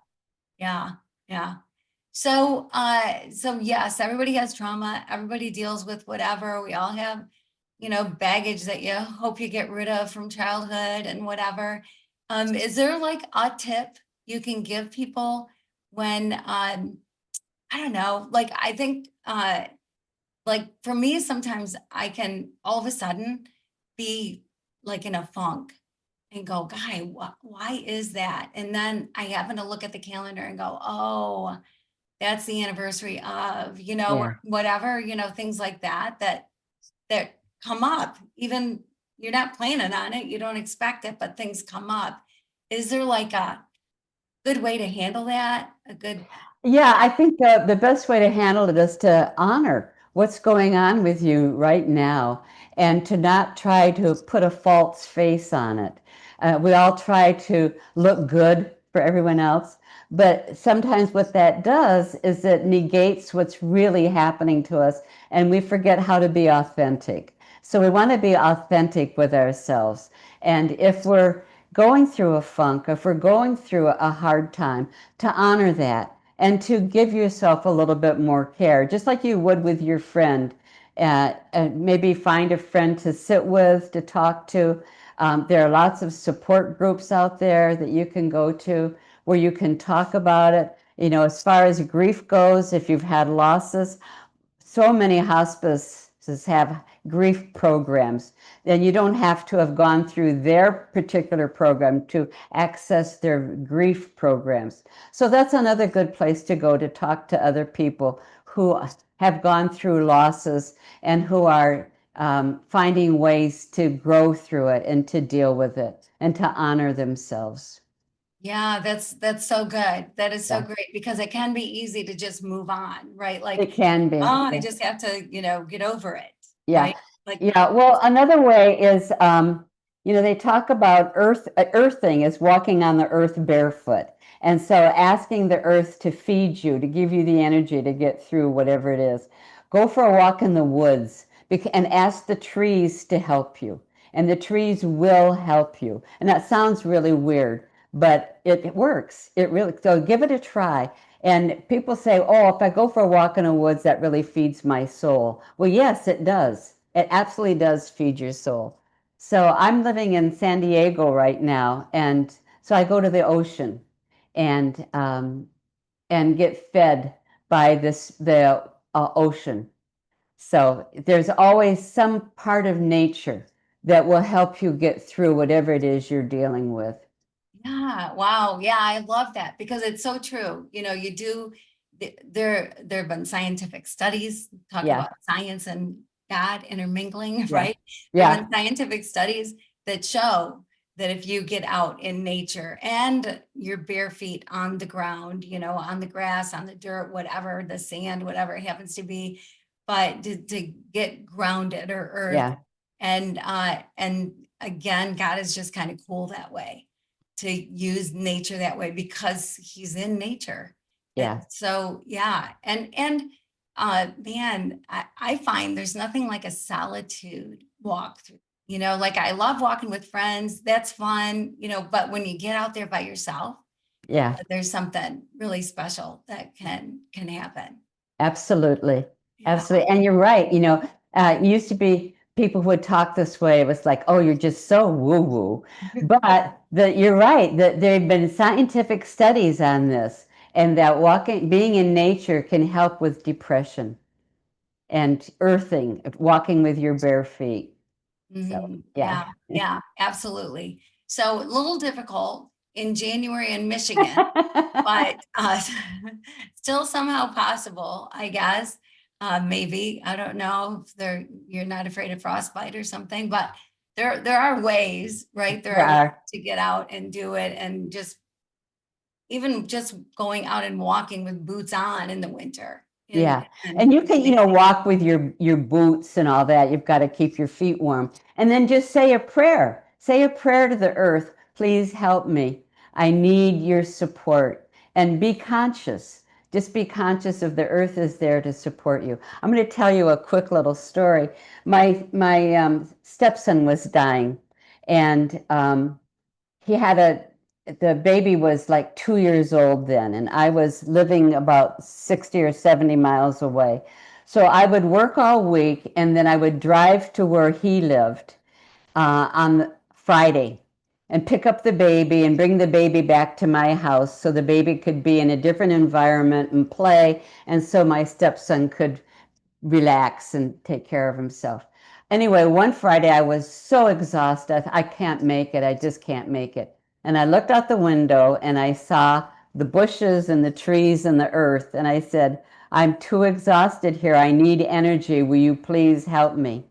Yeah. Yeah. So yes, everybody has trauma. Everybody deals with whatever. We all have, you know, baggage that you hope you get rid of from childhood and whatever. Is there like a tip you can give people when I don't know, like I think like for me, sometimes I can all of a sudden be like in a funk and go, "Guy, why is that?" And then I happen to look at the calendar and go, "Oh, that's the anniversary of," you know, or
yeah.
whatever, you know, things like that that come up. Even you're not planning on it, you don't expect it, but things come up. Is there like a good way to handle that? A good,
Yeah, I think the best way to handle it is to honor what's going on with you right now and to not try to put a false face on it. We all try to look good for everyone else, but sometimes what that does is it negates what's really happening to us, and we forget how to be authentic. So we want to be authentic with ourselves. And if we're going through a funk, if we're going through a hard time, to honor that and to give yourself a little bit more care, just like you would with your friend. Maybe find a friend to sit with, to talk to. There are lots of support groups out there that you can go to where you can talk about it. You know, as far as grief goes, if you've had losses, so many hospices have grief programs. Then you don't have to have gone through their particular program to access their grief programs. So that's another good place to go to talk to other people who have gone through losses and who are finding ways to grow through it and to deal with it and to honor themselves.
yeah, that's so good. That is so
Yeah,
great, because it can be easy to just move on, right? Like,
it can be.
oh, I
Yeah.
just have to, you know, get over it,
Yeah.
right? Like,
Yeah. Well, another way is They talk about earthing is walking on the earth barefoot. And so asking the earth to feed you, to give you the energy to get through whatever it is. Go for a walk in the woods and ask the trees to help you. And the trees will help you. And that sounds really weird, but it works. It really, so give it a try. And people say, oh, if I go for a walk in the woods, that really feeds my soul. Well, yes, it does. It absolutely does feed your soul. So I'm living in San Diego right now, and so I go to the ocean and get fed by the ocean. So there's always some part of nature that will help you get through whatever it is you're dealing with.
Yeah. Wow. Yeah. I love that because it's so true. You do, there have been scientific studies talk
Yeah,
about science and God intermingling,
yeah,
right? There have
yeah,
been scientific studies that show that if you get out in nature and your bare feet on the ground, on the grass, on the dirt, whatever, the sand, whatever it happens to be, but to get grounded or earth.
yeah,
And again, God is just kind of cool that way, to use nature that way because he's in nature.
yeah.
So yeah. And man, I find there's nothing like a solitude walk through. Like I love walking with friends. That's fun, but when you get out there by yourself,
Yeah,
there's something really special that can happen.
absolutely.
Yeah.
Absolutely. And you're right. It used to be people would talk this way. It was like, oh, you're just so woo woo. But you're right that there have been scientific studies on this, and that being in nature can help with depression and earthing, walking with your bare feet. So, yeah.
Yeah, yeah, absolutely. So a little difficult in January in Michigan, but still somehow possible, I guess. Maybe, I don't know if you're not afraid of frostbite or something, but there are ways, right? There
There
are ways
are.
to get out and do it, and even just going out and walking with boots on in the winter.
Yeah.
And
And you can, walk with your boots and all that. You've got to keep your feet warm. And then just say a prayer. Say a prayer to the earth. Please help me. I need your support. And be conscious. Just be conscious of the earth is there to support you. I'm going to tell you a quick little story. My stepson was dying, and he had the baby was like 2 years old then, and I was living about 60 or 70 miles away. So I would work all week, and then I would drive to where he lived on Friday and pick up the baby and bring the baby back to my house so the baby could be in a different environment and play, and so my stepson could relax and take care of himself. Anyway, one Friday I was so exhausted. I can't make it. I just can't make it. And I looked out the window and I saw the bushes and the trees and the earth. And I said, I'm too exhausted here. I need energy. Will you please help me?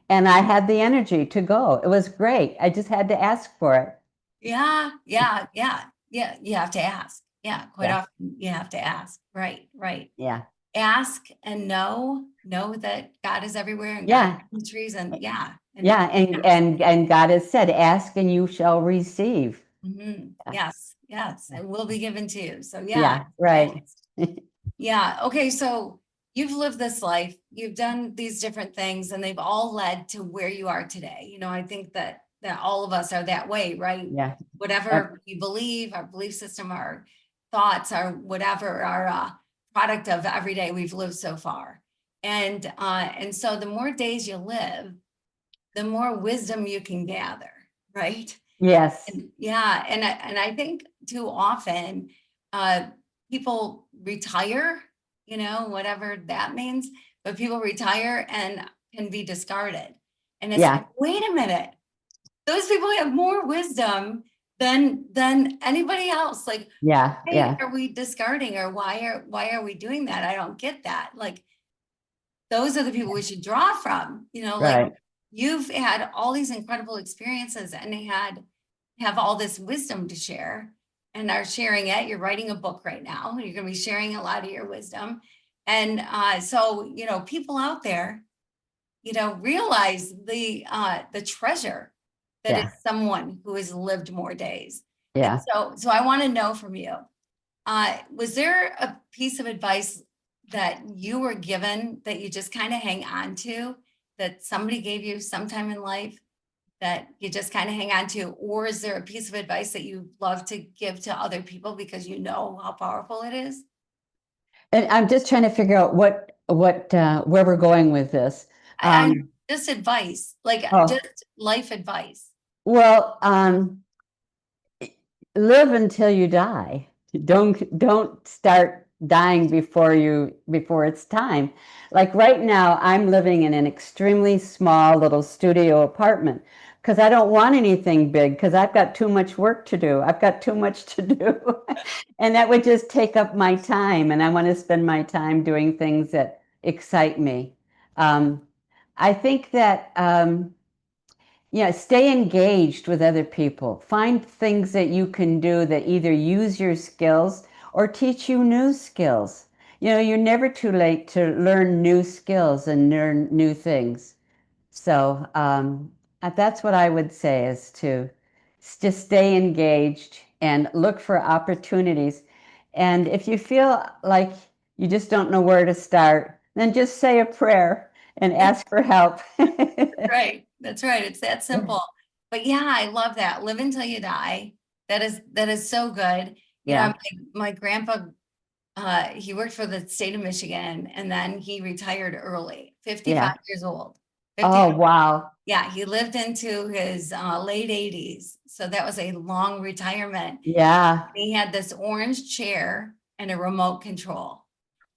And I had the energy to go. It was great. I just had to ask for it.
yeah, yeah, yeah, yeah. You have to ask. Yeah, quite
Yeah.
often you have to ask. Right, right.
Yeah.
Ask and know that God is everywhere and God is
Yeah.
in the trees, and yeah, and
Yeah. And
ask.
God has said, ask and you shall receive. Yeah.
Yes, yes, it will be given to you. So yeah,
Yeah. Right.
yeah. Okay, so you've lived this life, you've done these different things, and they've all led to where you are today. I think that all of us are that way, right?
Yeah.
Whatever we believe, our belief system, our thoughts, our whatever, our product of every day we've lived so far. And so the more days you live, the more wisdom you can gather, right?
Yes.
And yeah, and I think too often uh people retire, whatever that means, but people retire and can be discarded. And it's
Yeah.
like, wait a minute, those people have more wisdom than anybody else. Like,
Yeah.
why
Yeah.
are we discarding, or why are we doing that? I don't get that. Like, those are the people we should draw from, like
Right.
you've had all these incredible experiences and have all this wisdom to share and are sharing it. You're writing a book right now. You're going to be sharing a lot of your wisdom. And so, people out there, realize the treasure that is
Yeah.
someone who has lived more days. And
Yeah.
so I want to know from you, was there a piece of advice that you were given that you just kind of hang on to, that somebody gave you sometime in life that you just kind of hang on to? Or is there a piece of advice that you love to give to other people because you know how powerful it is?
And I'm just trying to figure out where we're going with this.
I'm just advice, like
Oh,
just life advice.
well, live until you die. Don't start dying before it's time. Like right now, I'm living in an extremely small little studio apartment because I don't want anything big because I've got too much work to do. I've got too much to do. And that would just take up my time. And I want to spend my time doing things that excite me. Um, I think that yeah, stay engaged with other people. Find things that you can do that either use your skills or teach you new skills. You know, you're never too late to learn new skills and learn new things. So that's what I would say is to just stay engaged and look for opportunities. And if you feel like you just don't know where to start, then just say a prayer and ask for help.
Right. That's right. It's that simple. But yeah, I love that. Live until you die. That is so good. You know,
Yeah,
my grandpa, he worked for the state of Michigan and then he retired early, 55
yeah.
years old. 50,
Oh, wow.
yeah, he lived into his late 80s. So that was a long retirement.
Yeah,
He had this orange chair and a remote control.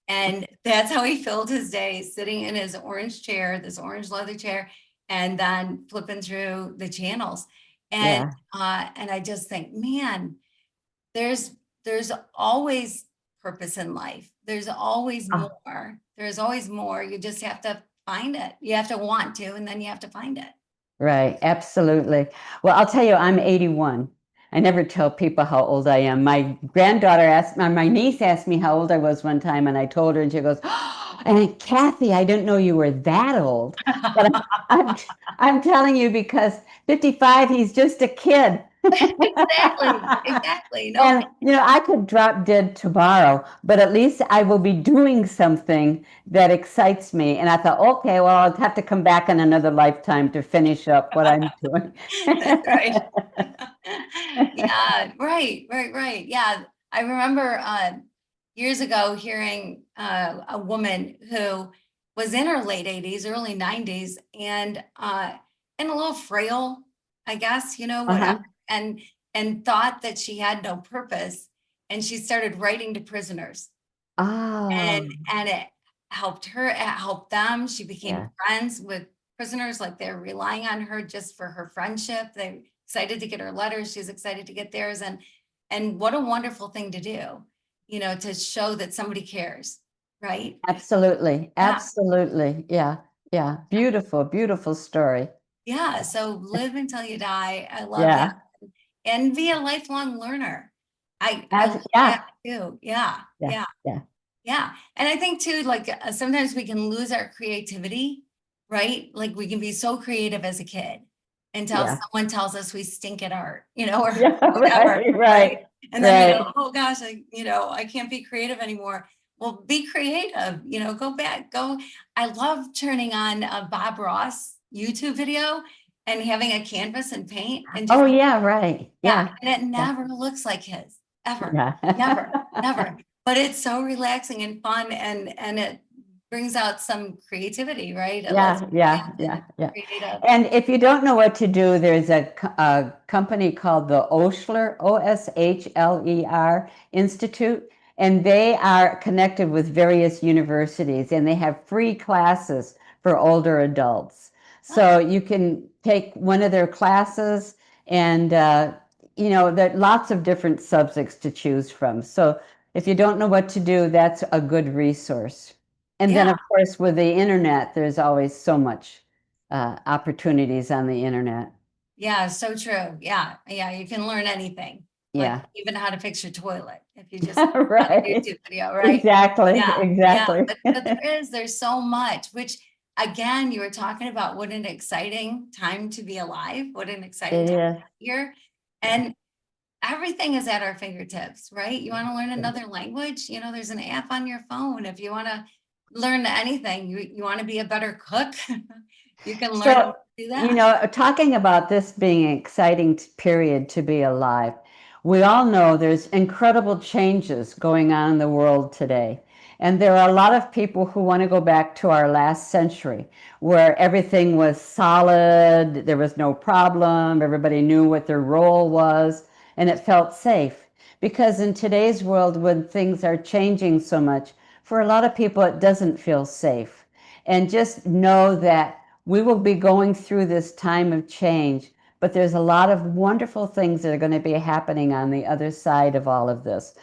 And that's how he filled his days, sitting in his orange chair, this orange leather chair, and then flipping through the channels.
yeah.
And I just think, man, there's there's always purpose in life. There's always
Ah,
more. There's always more. You just have to find it. You have to want to, and then you have to find it.
right, absolutely. Well, I'll tell you, I'm 81. I never tell people how old I am. My granddaughter asked, my niece asked me how old I was one time, and I told her, and she goes, oh, and Kathy, I didn't know you were that old. But I'm, I'm telling you because 55, he's just a kid.
Exactly. Exactly. No,
And you know, I could drop dead tomorrow, but at least I will be doing something that excites me. And I thought, okay, well, I'll have to come back in another lifetime to finish up what I'm doing.
that's right. Yeah, right, right, right. Yeah, I remember years ago hearing a woman who was in her late 80s, early 90s, and a little frail, I guess, whatever,
Uh-huh.
and and thought that she had no purpose, and she started writing to prisoners,
Oh,
and it helped her, it helped them. She became
yeah,
friends with prisoners, like they're relying on her just for her friendship. They're excited to get her letters. She's excited to get theirs. And what a wonderful thing to do, to show that somebody cares, right?
absolutely.
Yeah.
Absolutely. Yeah. Yeah. Beautiful, beautiful story.
Yeah. So live until you die. I love that.
Yeah.
And be a lifelong learner. I love that
Yeah.
too. Yeah.
Yeah.
Yeah.
Yeah.
Yeah. And I think too, like sometimes we can lose our creativity, right? Like we can be so creative as a kid until
Yeah.
someone tells us we stink at art, or
Yeah.
whatever,
Right.
right?
Right.
And then we
Right.
go, oh gosh, I can't be creative anymore. Well, be creative, go back, go. I love turning on a Bob Ross YouTube video and having a canvas and paint and just,
Oh, yeah. Right.
yeah.
Yeah.
And it
Yeah.
never looks like his, ever,
Yeah.
never, never. But it's so relaxing and fun, and it brings out some creativity, right? It lets
Yeah,
you
yeah,
dance
yeah,
and
yeah.
creative.
And if you don't know what to do, there's a company called the Oshler, Oshler Institute, and they are connected with various universities, and they have free classes for older adults. So you can take one of their classes, and there are lots of different subjects to choose from. So if you don't know what to do, that's a good resource. And then,
Yeah,
of course, with the internet, there's always so much opportunities on the internet.
yeah, so true. Yeah, yeah, you can learn anything, like
Yeah,
even how to fix your toilet if you just on a
right.
YouTube video, right?
Exactly,
Yeah, yeah.
exactly.
But there's so much, which again, you were talking about what an exciting time to be alive, what an exciting
It
time
is.
here.
Yeah.
And everything is at our fingertips, right? You want to learn another language? There's an app on your phone. If you want to learn anything, you want to be a better cook, you can learn how to
So,
do that.
talking about this being an exciting period to be alive, we all know there's incredible changes going on in the world today. And there are a lot of people who want to go back to our last century where everything was solid, there was no problem, everybody knew what their role was, and it felt safe. Because in today's world, when things are changing so much, for a lot of people, it doesn't feel safe. And just know that we will be going through this time of change, but there's a lot of wonderful things that are going to be happening on the other side of all of this.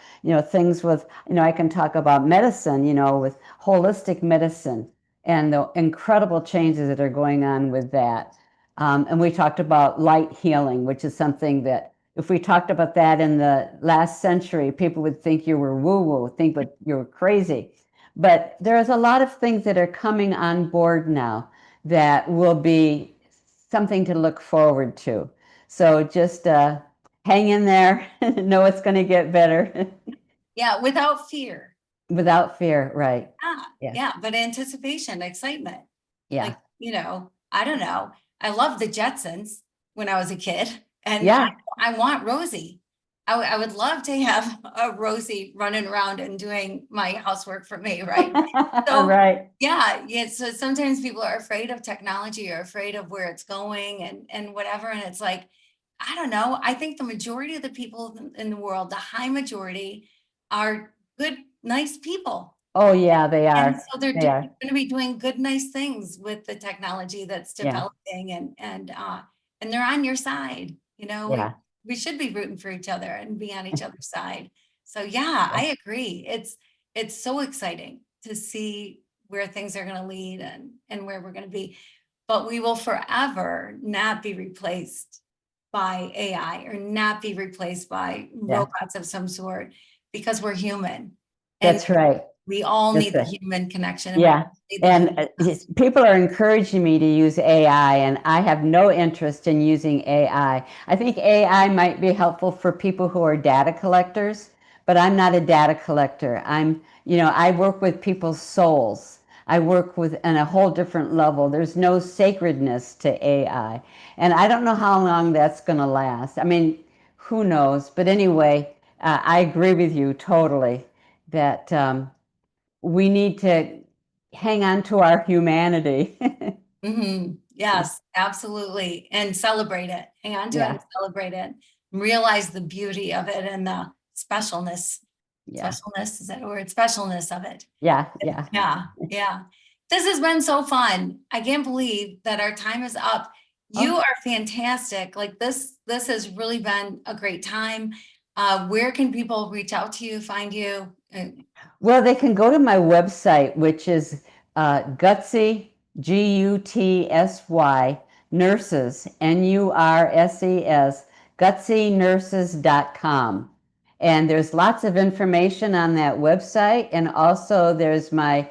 Things with, I can talk about medicine, with holistic medicine and the incredible changes that are going on with that. And we talked about light healing, which is something that if we talked about that in the last century, people would think you were woo-woo, think that you were crazy. But there's a lot of things that are coming on board now that will be something to look forward to. So just hang in there, know it's going to get better.
Yeah, without fear.
Without fear, right?
Yeah,
Yeah.
yeah, but anticipation, excitement.
Yeah.
Like, I don't know. I loved the Jetsons when I was a kid, and I
Yeah.
I want Rosie. I would love to have a Rosie running around and doing my housework for me, right? So
Right.
yeah. So sometimes people are afraid of technology or afraid of where it's going and whatever. And it's like, I don't know. I think the majority of the people in the world, the high majority, are good, nice people.
Oh, yeah, they
And
are.
so they're
They
going
are.
to be doing good, nice things with the technology that's
Yeah.
developing, and they're on your side. We
Yeah.
we should be rooting for each other and be on each other's side. So yeah,
Yeah.
I agree. It's so exciting to see where things are going to lead and where we're going to be. But we will forever not be replaced by AI or not be replaced by
Yeah.
robots of some sort because we're human. And
That's right.
we all
That's
need the
right.
human connection, and we
Yeah.
need the
And
human touch.
people are encouraging me to use AI, and I have no interest in using AI. I think AI might be helpful for people who are data collectors, but I'm not a data collector. I work with people's souls. I work with on a whole different level. There's no sacredness to AI. And I don't know how long that's going to last. I mean, who knows? But anyway, I agree with you totally that we need to hang on to our humanity.
Yes, absolutely. And celebrate it. Hang on to it and
Yeah,
celebrate it. Realize the beauty of it and the specialness.
yeah,
Specialness, is that a word? Specialness of it.
yeah, yeah.
Yeah, yeah. This has been so fun. I can't believe that our time is up. You
Oh,
are fantastic. Like this has really been a great time. Where can people reach out to you, find you?
well, they can go to my website, which is Gutsy, Gutsy, nurses, Nurses, gutsynurses.com. And there's lots of information on that website. And also there's my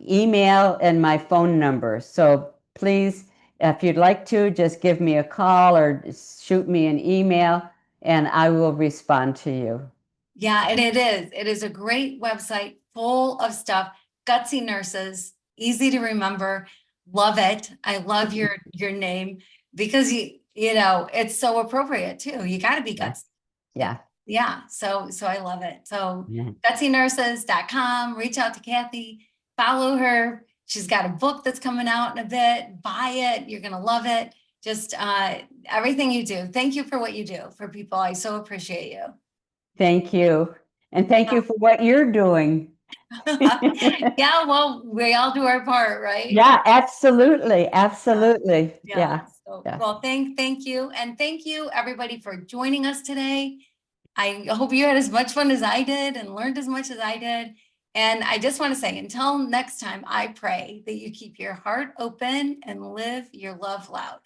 email and my phone number. So please, if you'd like to, just give me a call or shoot me an email and I will respond to you.
Yeah, and it is. It is a great website full of stuff. Gutsy Nurses, easy to remember. Love it. I love your name because it's so appropriate too. You got to be
Yeah,
gutsy.
yeah.
Yeah, so I love it. So
Yeah.
gutsynurses.com, reach out to Kathy, follow her. She's got a book that's coming out in a bit. Buy it. You're gonna love it. Just everything you do. Thank you for what you do for people. I so appreciate you.
Thank you. And thank you for what you're doing.
Yeah, well, we all do our part, right?
Yeah, absolutely.
Yeah.
Absolutely.
Yeah.
Yeah.
So,
Yeah.
well, thank you. And thank you everybody for joining us today. I hope you had as much fun as I did and learned as much as I did. And I just want to say, until next time, I pray that you keep your heart open and live your love loud.